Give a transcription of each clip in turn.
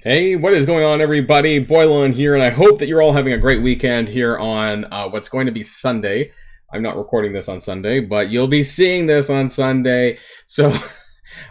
Hey, what is going on, everybody? Boilon here, and I hope that you're all having a great weekend here on what's going to be Sunday. I'm not recording this on Sunday, but you'll be seeing this on Sunday. So,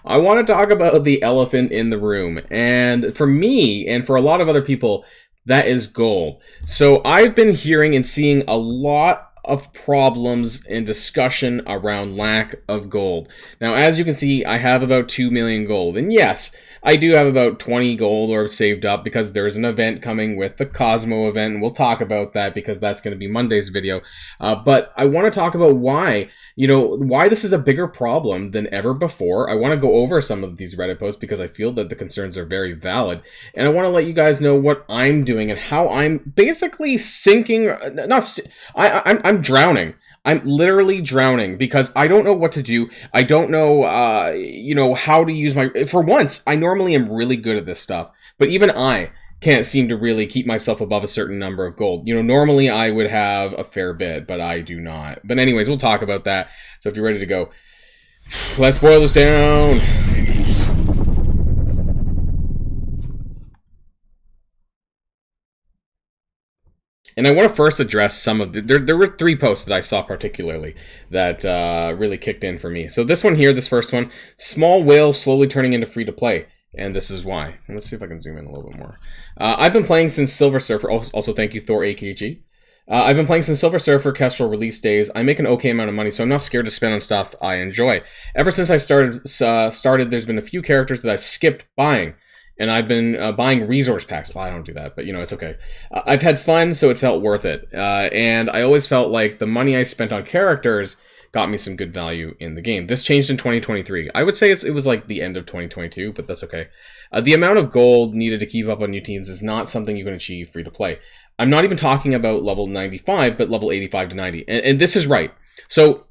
I want to talk about the elephant in the room. And for me, and for a lot of other people, that is gold. So, I've been hearing and seeing a lot of problems and discussion around lack of gold. Now, as you can see, I have about 2 million gold. And yes, I do have about 20 gold orbs saved up because there's an event coming with the Cosmo event, and we'll talk about that because that's going to be Monday's video. But I want to talk about why this is a bigger problem than ever before. I want to go over some of these Reddit posts because I feel that the concerns are very valid, and I want to let you guys know what I'm doing and how I'm basically sinking. I'm drowning. I'm literally drowning because I don't know what to do. I don't know, how to use my... For once, I normally am really good at this stuff, but even I can't seem to really keep myself above a certain number of gold. Normally I would have a fair bit, but I do not. But anyways, we'll talk about that. So if you're ready to go, let's boil this down. And I want to first address some of the... There were 3 posts that I saw particularly that really kicked in for me. So this one here, this first one, small whale slowly turning into free-to-play. And this is why. Let's see if I can zoom in a little bit more. I've been playing since Silver Surfer. Also, thank you, Thor AKG. I've been playing since Silver Surfer Kestrel release days. I make an okay amount of money, so I'm not scared to spend on stuff I enjoy. Ever since I started, there's been a few characters that I've skipped buying. And I've been buying resource packs. Well, I don't do that, but it's okay. I've had fun, so it felt worth it. And I always felt like the money I spent on characters got me some good value in the game. This changed in 2023. I would say it was like the end of 2022, but that's okay. The amount of gold needed to keep up on new teams is not something you can achieve free to play. I'm not even talking about level 95, but level 85 to 90. And this is right. So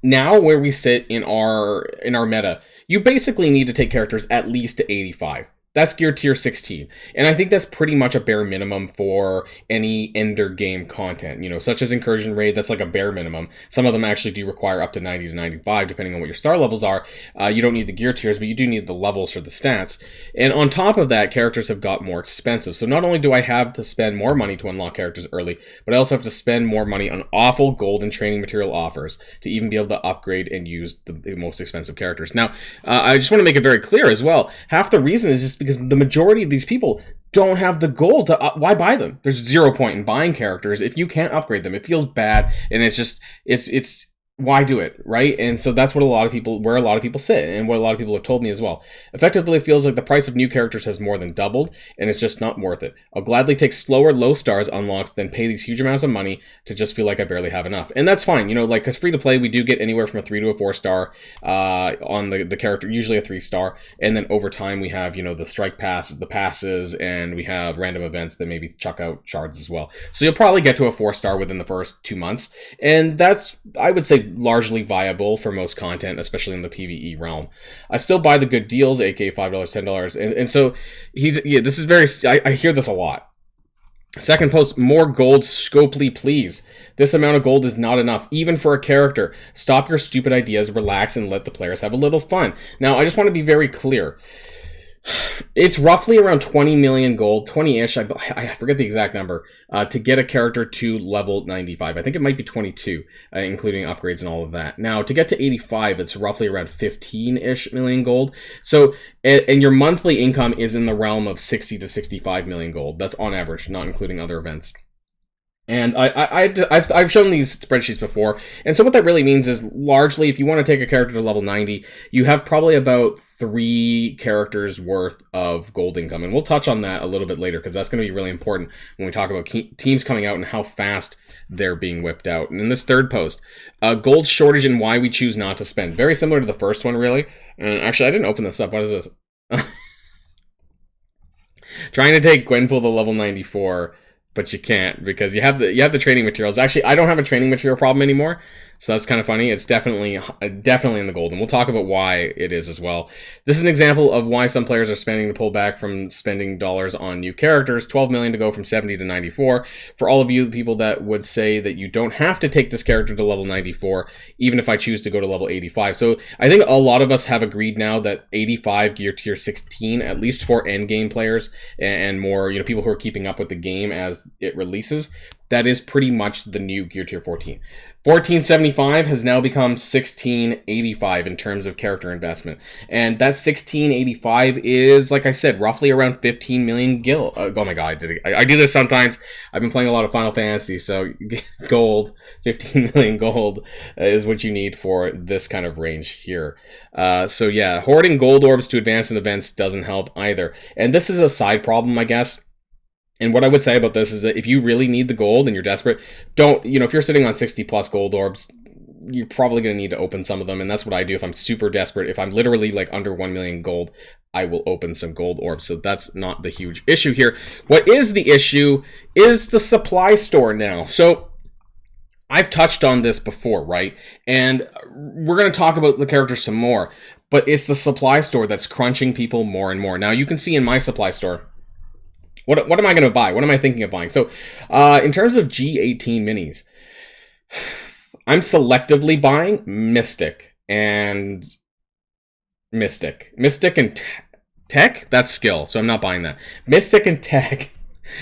now where we sit in our meta, you basically need to take characters at least to 85. That's gear tier 16. And I think that's pretty much a bare minimum for any ender game content, such as Incursion Raid. That's like a bare minimum. Some of them actually do require up to 90 to 95, depending on what your star levels are. You don't need the gear tiers, but you do need the levels for the stats. And on top of that, characters have got more expensive. So not only do I have to spend more money to unlock characters early, but I also have to spend more money on awful gold and training material offers to even be able to upgrade and use the most expensive characters. Now, I just want to make it very clear as well. Half the reason is just because the majority of these people don't have the gold to why buy them. There's 0 point in buying characters if you can't upgrade them. It feels bad, and it's why do it, right? And so that's where a lot of people sit, and what a lot of people have told me as well. Effectively, it feels like the price of new characters has more than doubled, and it's just not worth it. I'll gladly take slower, low stars unlocked than pay these huge amounts of money to just feel like I barely have enough. And that's fine, because free to play, we do get anywhere from a 3 to a 4 star on the character, usually a 3 star, and then over time we have the strike passes, the passes, and we have random events that maybe chuck out shards as well. So you'll probably get to a 4 star within the first 2 months, and that's, I would say, largely viable for most content, especially in the PvE realm. I still buy the good deals, aka $5, $10, and so this is very... I hear this a lot. Second post, more gold scopely, please. This amount of gold is not enough, even for a character. Stop your stupid ideas, relax, and let the players have a little fun. Now, I just want to be very clear. It's roughly around 20 million gold, 20-ish, I forget the exact number, to get a character to level 95. I think it might be 22, including upgrades and all of that. Now, to get to 85, it's roughly around 15-ish million gold. So, and your monthly income is in the realm of 60 to 65 million gold. That's on average, not including other events. And I've shown these spreadsheets before, and so what that really means is largely if you want to take a character to level 90, you have probably about 3 characters worth of gold income, and we'll touch on that a little bit later because that's going to be really important when we talk about teams coming out and how fast they're being whipped out. And in this third post, gold shortage and why we choose not to spend. Very similar to the first one, really. And actually, I didn't open this up. What is this? Trying to take Gwenpool to level 94. but you can't because you have the training materials. Actually, I don't have a training material problem anymore, so that's kind of funny. It's definitely in the gold, and we'll talk about why it is as well. This is an example of why some players are spending to pull back from spending dollars on new characters. 12 million to go from 70 to 94. For all of you people that would say that you don't have to take this character to level 94, even if I choose to go to level 85. So I think a lot of us have agreed now that 85 gear tier 16, at least for endgame players and more, people who are keeping up with the game as it releases, that is pretty much the new gear tier 14. 1475 has now become 1685 in terms of character investment. And that 1685 is, like I said, roughly around 15 million gil. Oh my god, I do this sometimes. I've been playing a lot of Final Fantasy, so gold, 15 million gold is what you need for this kind of range here. So yeah, hoarding gold orbs to advance in events doesn't help either. And this is a side problem, I guess. And what I would say about this is that if you really need the gold and you're desperate, don't, if you're sitting on 60 plus gold orbs, you're probably going to need to open some of them. And that's what I do if I'm super desperate. If I'm literally like under 1 million gold, I will open some gold orbs. So that's not the huge issue here. What is the issue is the supply store now. So I've touched on this before, right? And we're going to talk about the characters some more, but it's the supply store that's crunching people more and more. Now you can see in my supply store, what am I going to buy? What am I thinking of buying? So, in terms of G18 minis, I'm selectively buying Mystic and Tech. That's skill, so I'm not buying that. Mystic and Tech.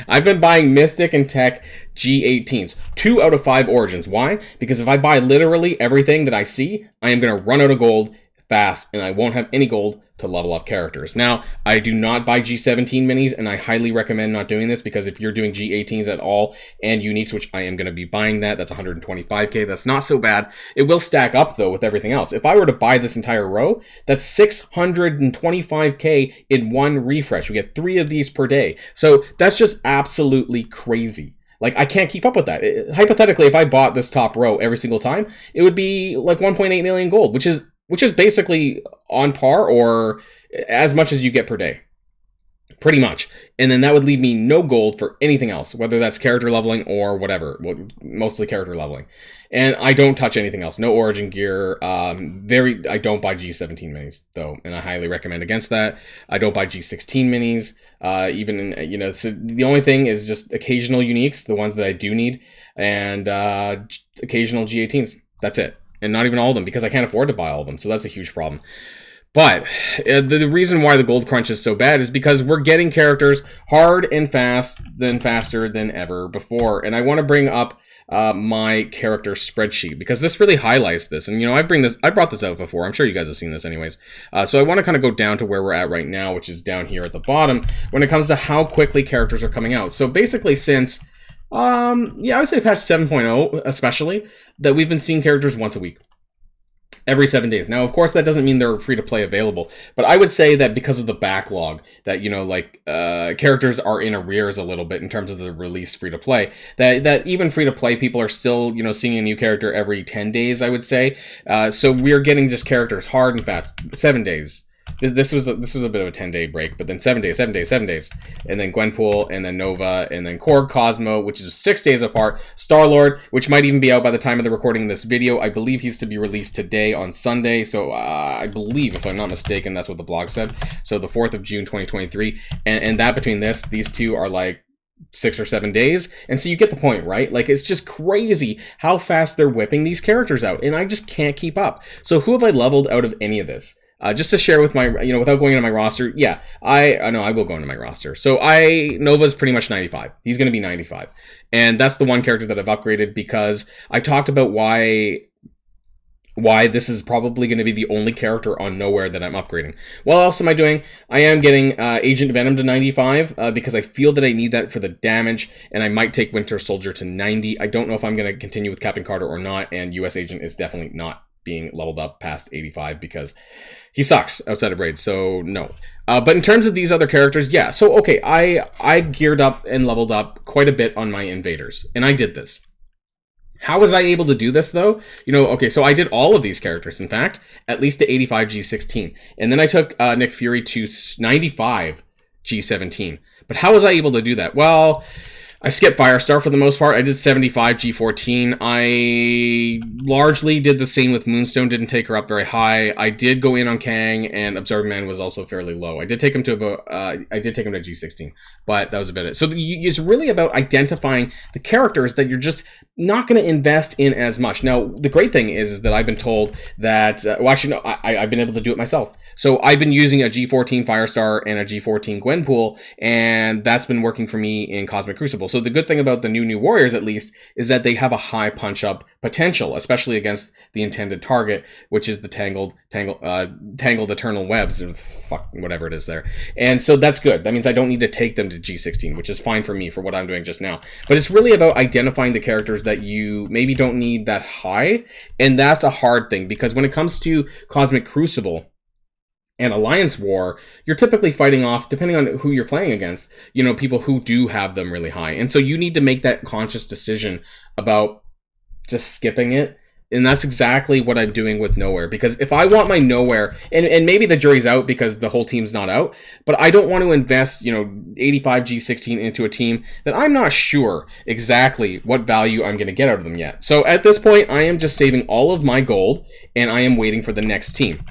I've been buying Mystic and Tech G18s. 2 out of 5 origins. Why? Because if I buy literally everything that I see, I am going to run out of gold fast, and I won't have any gold to level up characters. Now, I do not buy G17 minis, and I highly recommend not doing this, because if you're doing G18s at all and uniques, which I am going to be buying that's 125k, that's not so bad. It will stack up, though, with everything else. If I were to buy this entire row, that's 625k in one refresh. We get 3 of these per day. So that's just absolutely crazy. Like, I can't keep up with that. Hypothetically, if I bought this top row every single time, it would be like 1.8 million gold, which is basically on par or as much as you get per day. Pretty much. And then that would leave me no gold for anything else, whether that's character leveling or whatever. Well, mostly character leveling. And I don't touch anything else. No origin gear. I don't buy G17 minis, though, and I highly recommend against that. I don't buy G16 minis. So the only thing is just occasional uniques, the ones that I do need, and occasional G18s. That's it. And not even all of them, because I can't afford to buy all of them. So that's a huge problem. But the reason why the gold crunch is so bad is because we're getting characters hard and faster than ever before. And I want to bring up my character spreadsheet, because this really highlights this. And I brought this out before. I'm sure you guys have seen this anyways. So I want to kind of go down to where we're at right now, which is down here at the bottom, when it comes to how quickly characters are coming out. So basically, since I would say patch 7.0 especially, that we've been seeing characters once a week, every 7 days. Now, of course, that doesn't mean they're free to play available, but I would say that because of the backlog, that characters are in arrears a little bit in terms of the release free to play. That even free to play people are still seeing a new character every 10 days. I would say. So we're getting just characters hard and fast. 7 days. This was a bit of a 10-day break, but then 7 days, and then Gwenpool, and then Nova, and then Korg Cosmo, which is 6 days apart. Star-Lord, which might even be out by the time of the recording of this video. I believe he's to be released today on Sunday, so I believe, if I'm not mistaken, that's what the blog said. So the 4th of June, 2023, and that between these two are like 6 or 7 days, and so you get the point, right? Like, it's just crazy how fast they're whipping these characters out, and I just can't keep up. So who have I leveled out of any of this? Just to share with my, without going into my roster, yeah, I know I will go into my roster. So Nova's pretty much 95. He's going to be 95. And that's the one character that I've upgraded, because I talked about why this is probably going to be the only character on Nowhere that I'm upgrading. What else am I doing? I am getting Agent Venom to 95, because I feel that I need that for the damage, and I might take Winter Soldier to 90. I don't know if I'm going to continue with Captain Carter or not, and US Agent is definitely not being leveled up past 85, because he sucks outside of raids, so no. But in terms of these other characters, yeah, so okay, I geared up and leveled up quite a bit on my invaders, and I did this. How was I able to do this, though? Okay, so I did all of these characters, in fact, at least to 85 G16, and then I took Nick Fury to 95 G17. But how was I able to do that? Well, I skipped Firestar for the most part. I did 75 G14. I largely did the same with Moonstone. Didn't take her up very high. I did go in on Kang, and Absorbing Man was also fairly low. I did take him to about I did take him to G16, but that was about it. So it's really about identifying the characters that you're just not going to invest in as much. Now, the great thing is that I've been told that well, actually, no, I've been able to do it myself. So I've been using a G14 Firestar and a G14 Gwenpool, and that's been working for me in Cosmic Crucible. So the good thing about the new Warriors, at least, is that they have a high punch-up potential, especially against the intended target, which is the tangled eternal webs, or fuck, whatever it is there. And so that's good. That means I don't need to take them to G16, which is fine for me for what I'm doing just now. But it's really about identifying the characters that you maybe don't need that high, and that's a hard thing, because when it comes to Cosmic Crucible and Alliance War, you're typically fighting off, depending on who you're playing against, you know, people who do have them really high. And so you need to make that conscious decision about just skipping it. And that's exactly what I'm doing with Nowhere. Because if I want my Nowhere, and maybe the jury's out because the whole team's not out, but I don't want to invest, you know, 85 G16 into a team that I'm not sure exactly what value I'm going to get out of them yet. So at this point, I am just saving all of my gold, and I am waiting for the next team.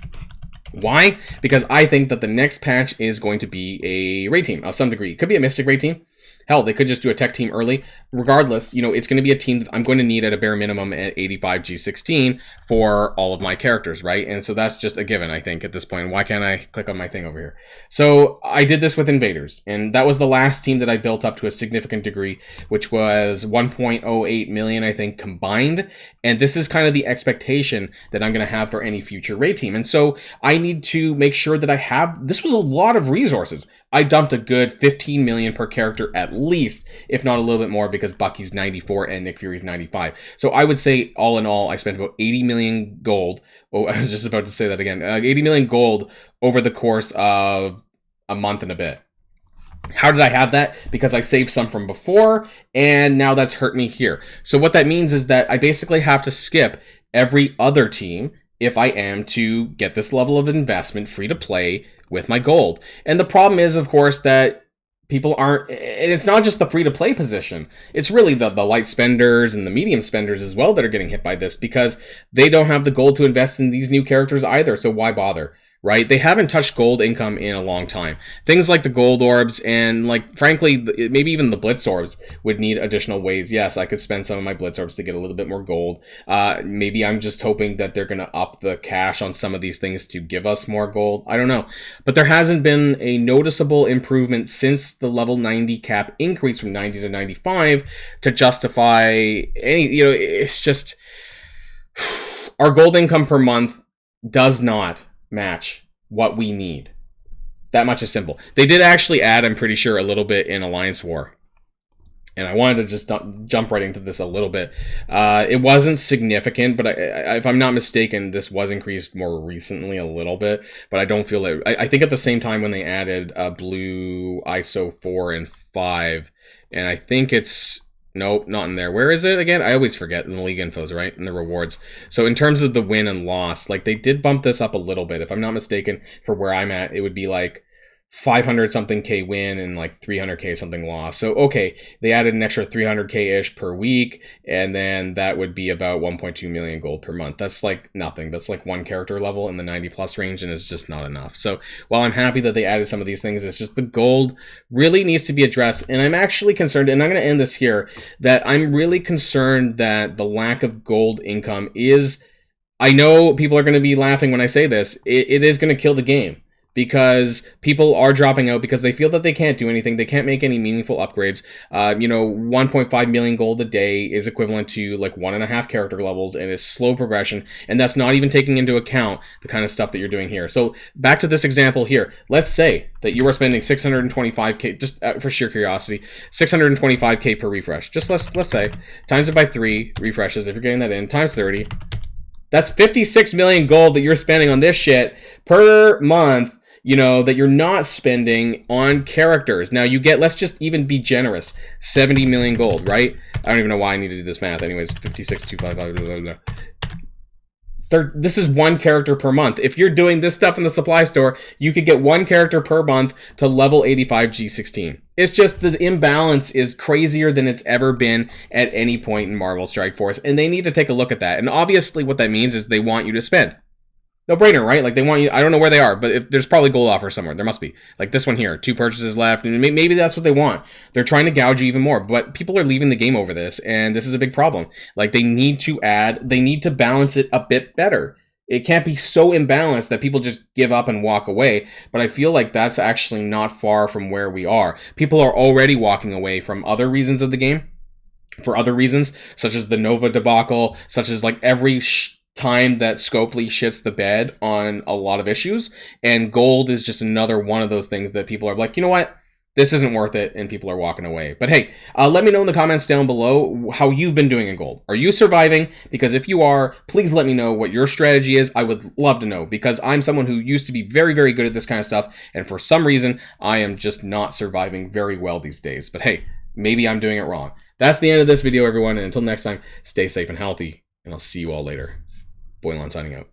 Why? Because I think that the next patch is going to be a raid team of some degree. It could be a Mystic raid team. Hell, they could just do a tech team early. Regardless, you know, it's going to be a team that I'm going to need at a bare minimum at 85 G16 for all of my characters, right? And so that's just a given, I think, at this point. Why can't I click on my thing over here? So I did this with Invaders, and that was the last team that I built up to a significant degree, which was 1.08 million, I think, combined. And this is kind of the expectation that I'm going to have for any future raid team. And so I need to make sure that I have, this was a lot of resources. I dumped a good 15 million per character at least, if not a little bit more, because Bucky's 94 and Nick Fury's 95. So I would say, all in all, I spent about 80 million gold. Oh, I was just about to say that again. 80 million gold over the course of a month and a bit. How did I have that? Because I saved some from before, and now that's hurt me here. So what that means is that I basically have to skip every other team if I am to get this level of investment free to play with my gold. And the problem is, of course, that people aren't, and it's not just the free to play position, it's really the light spenders and the medium spenders as well that are getting hit by this, because they don't have the gold to invest in these new characters either. So why bother? Right? They haven't touched gold income in a long time. Things like the gold orbs and, like, frankly, maybe even the blitz orbs would need additional ways. Yes, I could spend some of my blitz orbs to get a little bit more gold. Maybe I'm just hoping that they're going to up the cash on some of these things to give us more gold. I don't know. But there hasn't been a noticeable improvement since the level 90 cap increase from 90 to 95 to justify any, you know, it's just, our gold income per month does not match what we need. That much is simple. They did actually add, I'm pretty sure, a little bit in Alliance War. And I wanted to just jump right into this a little bit. It wasn't significant, but if I'm not mistaken, this was increased more recently a little bit. But I don't feel it. I think at the same time when they added blue ISO 4 and 5, and I think it's, nope, not in there. Where is it again? I always forget in the league infos, right? In the rewards. So in terms of the win and loss, like, they did bump this up a little bit. If I'm not mistaken, for where I'm at, it would be like 500 something K win and like 300K something loss. So, okay, they added an extra 300K-ish per week, and then that would be about 1.2 million gold per month. That's like nothing. That's like one character level in the 90 plus range, and it's just not enough. So while I'm happy that they added some of these things, it's just the gold really needs to be addressed. And I'm actually concerned, and I'm going to end this here, that I'm really concerned that the lack of gold income is, I know people are going to be laughing when I say this, it is going to kill the game. Because people are dropping out because they feel that they can't do anything. They can't make any meaningful upgrades. 1.5 million gold a day is equivalent to like 1.5 character levels, and it's slow progression. And that's not even taking into account the kind of stuff that you're doing here. So back to this example here. Let's say that you are spending 625K, just for sheer curiosity, 625K per refresh. Just let's say, times it by 3 refreshes, if you're getting that in, times 30. That's 56 million gold that you're spending on this shit per month, you know, that you're not spending on characters. Now you get, let's just even be generous, 70 million gold, right? I don't even know why I need to do this math. Anyways, 56,255, blah, blah, blah. This is one character per month. If you're doing this stuff in the supply store, you could get one character per month to level 85 G16. It's just the imbalance is crazier than it's ever been at any point in Marvel Strike Force, and they need to take a look at that. And obviously what that means is they want you to spend. No brainer, right? Like they want you, I don't know where they are, but if, there's probably gold offers somewhere. There must be. Like this one here, 2 purchases left, and maybe that's what they want. They're trying to gouge you even more, but people are leaving the game over this, and this is a big problem. Like they need to balance it a bit better. It can't be so imbalanced that people just give up and walk away, but I feel like that's actually not far from where we are. People are already walking away from other reasons of the game, for other reasons, such as the Nova debacle, such as like every time that Scopely shits the bed on a lot of issues, and gold is just another one of those things that people are like, you know what, this isn't worth it, and people are walking away. But hey, let me know in the comments down below how you've been doing in gold. Are you surviving? Because if you are, please let me know what your strategy is. I would love to know, because I'm someone who used to be very, very good at this kind of stuff, and for some reason, I am just not surviving very well these days. But hey, maybe I'm doing it wrong. That's the end of this video, everyone, and until next time, stay safe and healthy, and I'll see you all later. Boilon signing out.